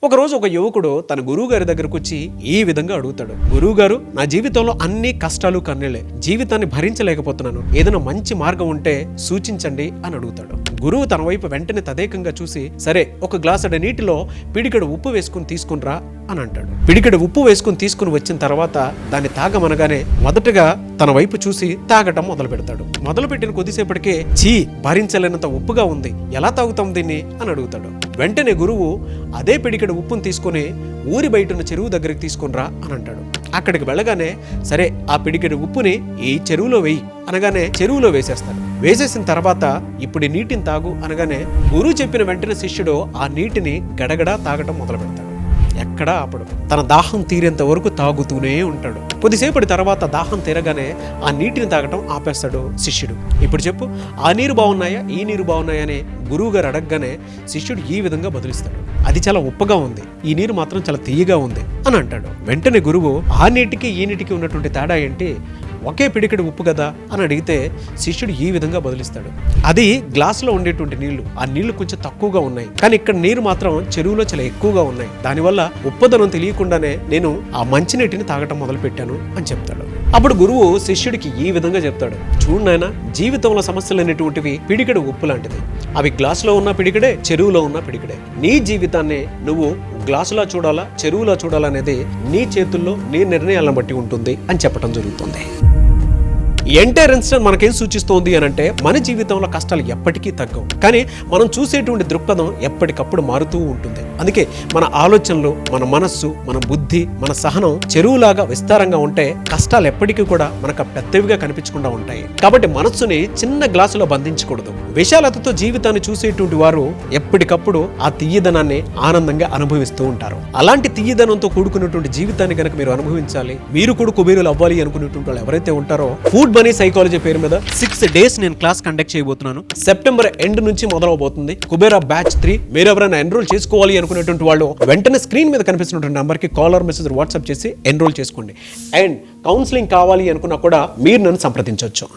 ఒకరోజు ఒక యువకుడు తన గురువు గారి దగ్గరకు వచ్చి ఈ విధంగా అడుగుతాడు. గురువు గారు, నా జీవితంలో అన్ని కష్టాలు కన్నీళ్లే, జీవితాన్ని భరించలేకపోతున్నాను, ఏదైనా మంచి మార్గం ఉంటే సూచించండి అని అడుగుతాడు. గురువు తన వైపు వెంటనే తదేకంగా చూసి, సరే ఒక గ్లాసుడు నీటిలో పిడికెడు ఉప్పు వేసుకుని తీసుకునిరా అని అంటాడు. పిడికెడు ఉప్పు వేసుకుని తీసుకుని వచ్చిన తర్వాత దాన్ని తాగమనగానే మొదటగా తన వైపు చూసి తాగటం మొదలు పెడతాడు. మొదలు పెట్టిన కొద్దిసేపటికే చీ, భరించలేనంత ఉప్పుగా ఉంది, ఎలా తాగుతాం దీన్ని అని అడుగుతాడు. వెంటనే గురువు అదే పిడికెడు ఉప్పును తీసుకుని ఊరి బయట చెరువు దగ్గరికి తీసుకునిరా అని అంటాడు. అక్కడికి వెళ్ళగానే సరే ఆ పిడికెడు ఉప్పుని ఈ చెరువులో వేయి అనగానే చెరువులో వేసేస్తాడు. వేసేసిన తర్వాత ఇప్పుడు ఈ నీటిని తాగు అనగానే గురువు చెప్పిన వెంటనే శిష్యుడు ఆ నీటిని గడగడా తాగటం మొదలు పెడతాడు. ఎక్కడా ఆపడు. తన దాహం తీరేంత వరకు తాగుతూనే ఉంటాడు. కొద్దిసేపటి తర్వాత దాహం తీరగానే ఆ నీటిని తాగటం ఆపేస్తాడు శిష్యుడు. ఇప్పుడు చెప్పు, ఆ నీరు బాగున్నాయా ఈ నీరు బాగున్నాయా అని గురువు గారు అడగగానే శిష్యుడు ఈ విధంగా బదులిస్తాడు. అది చాలా ఉప్పగా ఉంది, ఈ నీరు మాత్రం చాలా తీయగా ఉంది అని అంటాడు. వెంటనే గురువు ఆ నీటికి ఈ నీటికి ఉన్నటువంటి తేడా ఏంటి, ఒకే పిడికెడు ఉప్పు కదా అని అడిగితే శిష్యుడు ఈ విధంగా బదులిస్తాడు. అది గ్లాసులో ఉండేటువంటి నీళ్లు, ఆ నీళ్లు కొంచెం తక్కువగా ఉన్నాయి, కానీ ఇక్కడ నీరు మాత్రం చెరువులో చాలా ఎక్కువగా ఉన్నాయి. దానివల్ల ఉప్పదనం తెలియకుండానే నేను ఆ మంచినీటిని తాగటం మొదలు పెట్టాను అని చెప్తాడు. అప్పుడు గురువు శిష్యుడికి ఈ విధంగా చెప్తాడు, చూడు నాయనా, జీవితంలో సమస్యలు అనేటువంటివి పిడికెడు ఉప్పు లాంటిది. అవి గ్లాసులో ఉన్న పిడికెడే, చెరువులో ఉన్న పిడికెడే. నీ జీవితాన్ని నువ్వు గ్లాసులా చూడాలా చెరువులా చూడాలనేది నీ చేతుల్లో, నీ నిర్ణయాలను బట్టి ఉంటుంది అని చెప్పడం జరుగుతుంది. ఎంటైర్ ఇన్సిడెంట్ మనకేం సూచిస్తోంది అని అంటే, మన జీవితంలో కష్టాలు ఎప్పటికీ తగ్గవు, కానీ మనం చూసేటువంటి దృక్పథం ఎప్పటికప్పుడు మారుతూ ఉంటుంది. అందుకే మన ఆలోచనలు, మన మనస్సు, మన బుద్ధి, మన సహనం చెరువులాగా విస్తారంగా ఉంటే కష్టాలు ఎప్పటికీ కూడా మనకు పెద్దవిగా కనిపించకుండా ఉంటాయి. కాబట్టి మనస్సుని చిన్న గ్లాసులో బంధించకూడదు. విశాలతతో జీవితాన్ని చూసేటువంటి వారు ఎప్పటికప్పుడు ఆ తీయదనాన్ని ఆనందంగా అనుభవిస్తూ ఉంటారు. అలాంటి తీయదనంతో కూడుకున్నటువంటి జీవితాన్ని కనుక మీరు అనుభవించాలి, మీరు కూడా కుబేరులు అవ్వాలి అనుకునేటువంటి వాళ్ళు ఎవరైతే ఉంటారో, ఫుడ్ మనీ సైకాలజీ పేరు మీద 6 days నేను క్లాస్ కండక్ట్ చేయబోతున్నాను. సెప్టెంబర్ ఎండ్ నుంచి మొదలవబోతుంది కుబేరా బ్యాచ్ 3. మీరు ఎవరైనా ఎన్రోల్ చేసుకోవాలి అనుకునేటువంటి వాళ్ళు వెంటనే స్క్రీన్ మీద కనిపిస్తున్నటువంటి నంబర్కి కాల్ ఆర్ మెసేజ్ వాట్సాప్ చేసి ఎన్రోల్ చేసుకోండి. అండ్ కౌన్సిలింగ్ కావాలి అనుకున్నా కూడా మీరు నన్ను సంప్రదించవచ్చు.